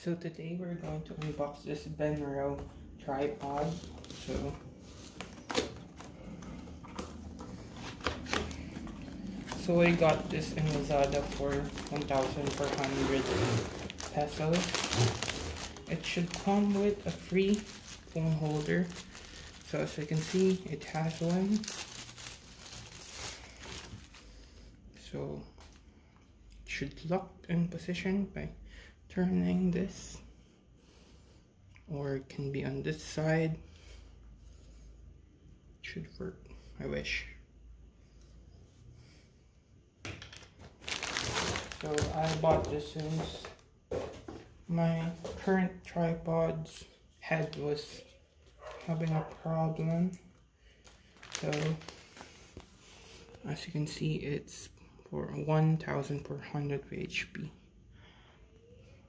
So today we're going to unbox this BENRO tripod. So I got this in Lazada for 1,400 pesos. It should come with a free phone holder. So as you can see, it has one. So it should lock in position by turning this, or it can be on this side. It should work, I wish. So I bought this since my current tripod's head was having a problem. So as you can see, it's for 1,400 HP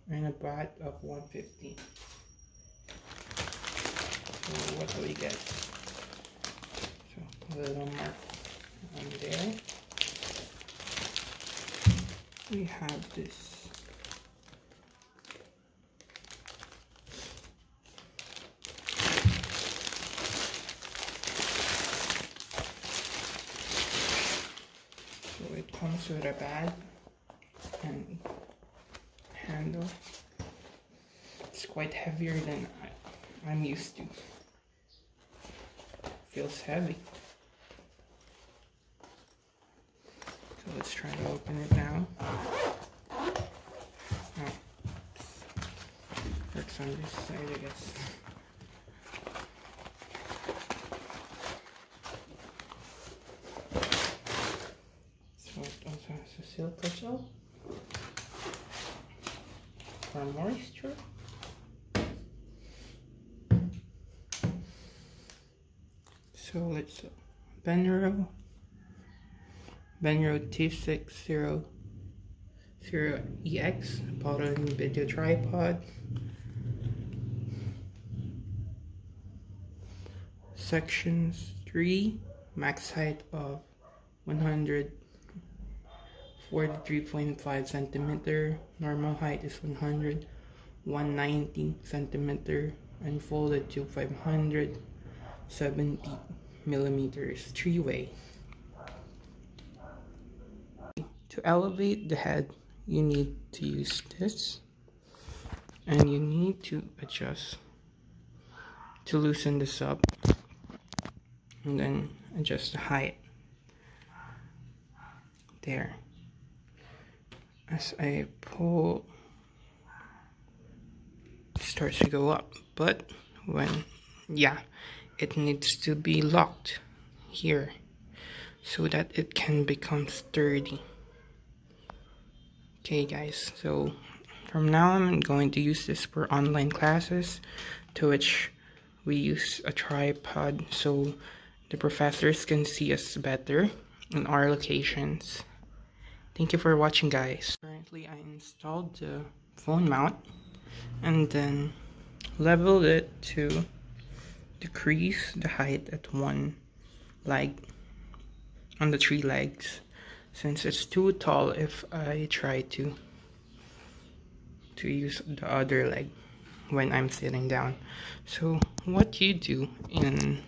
and a bat of 150. So what do we get? So a little mark on there. We have this. So it comes with a bag and handle. It's quite heavier than I'm used to. Feels heavy. So let's try to open it now. Oh, works on this side, I guess. So it also has a silica gel for moisture. So it's BENRO T-600EX bottle and video tripod. Sections 3, max height of 143.5 centimeter, normal height is 190 centimeter, and folded to 570 millimeters, 3-way. To elevate the head, you need to use this, and you need to adjust to loosen this up, and then adjust the height there. As I pull, it starts to go up, but it needs to be locked here so that it can become sturdy. Okay guys, so from now I'm going to use this for online classes, to which we use a tripod so the professors can see us better in our locations. Thank you for watching, guys. Currently I installed the phone mount and then leveled it to decrease the height at one leg on the 3 legs, since it's too tall if I try to use the other leg when I'm sitting down. So what you do in